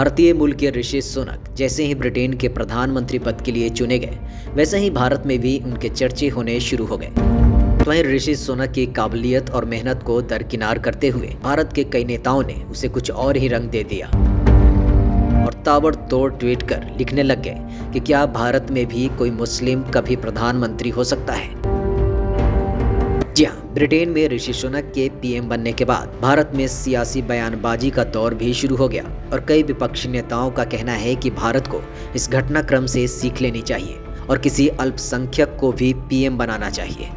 भारतीय मूल के ऋषि सुनक जैसे ही ब्रिटेन के प्रधानमंत्री पद के लिए चुने गए, वैसे ही भारत में भी उनके चर्चे होने शुरू हो गए। तो वहीं ऋषि सुनक की काबिलियत और मेहनत को दरकिनार करते हुए भारत के कई नेताओं ने उसे कुछ और ही रंग दे दिया और ताबड़तोड़ ट्वीट कर लिखने लग गए कि क्या भारत में भी कोई मुस्लिम कभी प्रधानमंत्री हो सकता है। जी हाँ, ब्रिटेन में ऋषि सुनक के पीएम बनने के बाद भारत में सियासी बयानबाजी का दौर भी शुरू हो गया और कई विपक्षी नेताओं का कहना है कि भारत को इस घटनाक्रम से सीख लेनी चाहिए और किसी अल्पसंख्यक को भी पीएम बनाना चाहिए।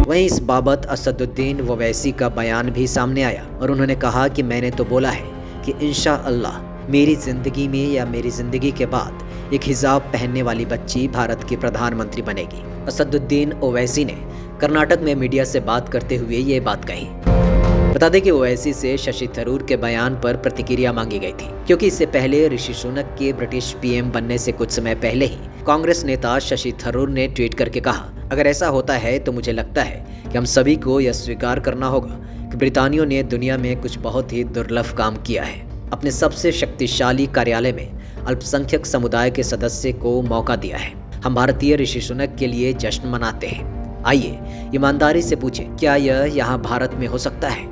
वहीं इस बाबत असदुद्दीन ओवैसी का बयान भी सामने आया और उन्होंने कहा कि मैंने तो बोला है कि इंशाअल्लाह मेरी जिंदगी में या मेरी जिंदगी के बाद एक हिजाब पहनने वाली बच्ची भारत की प्रधानमंत्री बनेगी। असदुद्दीन ओवैसी ने कर्नाटक में मीडिया से बात करते हुए ये बात कही। बता दें कि ओवैसी से शशि थरूर के बयान पर प्रतिक्रिया मांगी गई थी, क्योंकि इससे पहले ऋषि सुनक के ब्रिटिश पीएम बनने से कुछ समय पहले ही कांग्रेस नेता शशि थरूर ने ट्वीट करके कहा, अगर ऐसा होता है तो मुझे लगता है कि हम सभी को यह स्वीकार करना होगा कि ब्रितानियों ने दुनिया में कुछ बहुत ही दुर्लभ काम किया है। अपने सबसे शक्तिशाली कार्यालय में अल्पसंख्यक समुदाय के सदस्य को मौका दिया है। हम भारतीय ऋषि सुनक के लिए जश्न मनाते हैं। आइए ईमानदारी से पूछें, क्या यह यहाँ भारत में हो सकता है?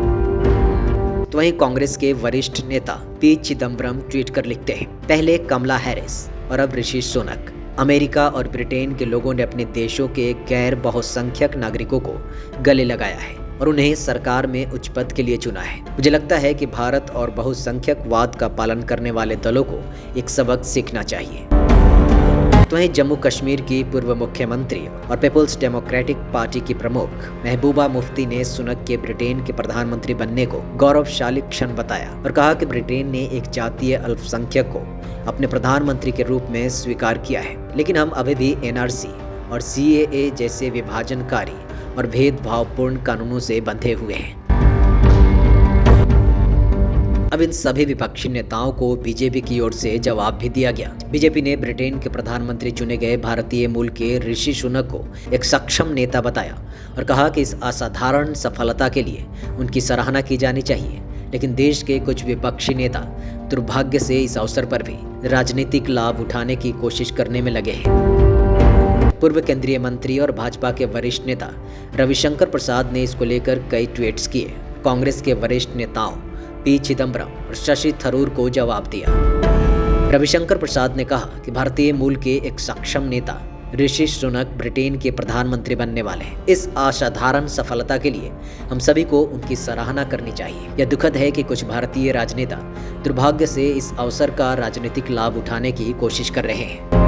तो वहीं कांग्रेस के वरिष्ठ नेता पी चिदम्बरम ट्वीट कर लिखते हैं, पहले कमला हैरिस और अब ऋषि सुनक। अमेरिका और ब्रिटेन के लोगों ने अपने देशों के गैर बहुसंख्यक नागरिकों को गले लगाया है और उन्हें सरकार में उच्च पद के लिए चुना है। मुझे लगता है कि भारत और बहुसंख्यकवाद का पालन करने वाले दलों को एक सबक सीखना चाहिए। तो वहीं जम्मू कश्मीर की पूर्व मुख्यमंत्री और पीपुल्स डेमोक्रेटिक पार्टी की प्रमुख महबूबा मुफ्ती ने सुनक के ब्रिटेन के प्रधानमंत्री बनने को गौरवशाली क्षण बताया और कहा कि ब्रिटेन ने एक जातीय अल्पसंख्यक को अपने प्रधानमंत्री के रूप में स्वीकार किया है, लेकिन हम अभी भी एनआरसी और सीएए जैसे विभाजनकारी और भेदभावपूर्ण कानूनों से बंधे हुए हैं। अब इन सभी विपक्षी नेताओं को बीजेपी की ओर से जवाब भी दिया गया। बीजेपी ने ब्रिटेन के प्रधानमंत्री चुने गए भारतीय मूल के ऋषि सुनक को एक सक्षम नेता बताया और कहा कि इस असाधारण सफलता के लिए उनकी सराहना की जानी चाहिए, लेकिन देश के कुछ विपक्षी नेता दुर्भाग्य से इस अवसर पर भी राजनीतिक लाभ उठाने की कोशिश करने में लगे हैं। पूर्व केंद्रीय मंत्री और भाजपा के वरिष्ठ नेता रविशंकर प्रसाद ने इसको लेकर कई ट्वीट्स किए। कांग्रेस के वरिष्ठ नेताओं पी चिदम्बरम और शशि थरूर को जवाब दिया। रविशंकर प्रसाद ने कहा कि भारतीय मूल के एक सक्षम नेता ऋषि सुनक ब्रिटेन के प्रधानमंत्री बनने वाले हैं। इस असाधारण सफलता के लिए हम सभी को उनकी सराहना करनी चाहिए। यह दुखद है कि कुछ भारतीय राजनेता दुर्भाग्य से इस अवसर का राजनीतिक लाभ उठाने की कोशिश कर रहे हैं।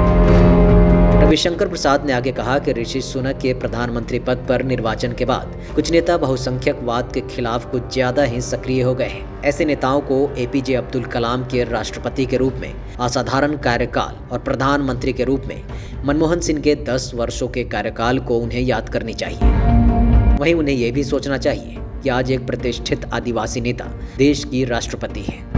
रविशंकर प्रसाद ने आगे कहा कि ऋषि सुनक के प्रधानमंत्री पद पर निर्वाचन के बाद कुछ नेता बहुसंख्यकवाद के खिलाफ कुछ ज्यादा ही सक्रिय हो गए हैं। ऐसे नेताओं को एपीजे अब्दुल कलाम के राष्ट्रपति के रूप में असाधारण कार्यकाल और प्रधानमंत्री के रूप में मनमोहन सिंह के 10 वर्षों के कार्यकाल को उन्हें याद करनी चाहिए। वहीं उन्हें यह भी सोचना चाहिए कि आज एक प्रतिष्ठित आदिवासी नेता देश की राष्ट्रपति है।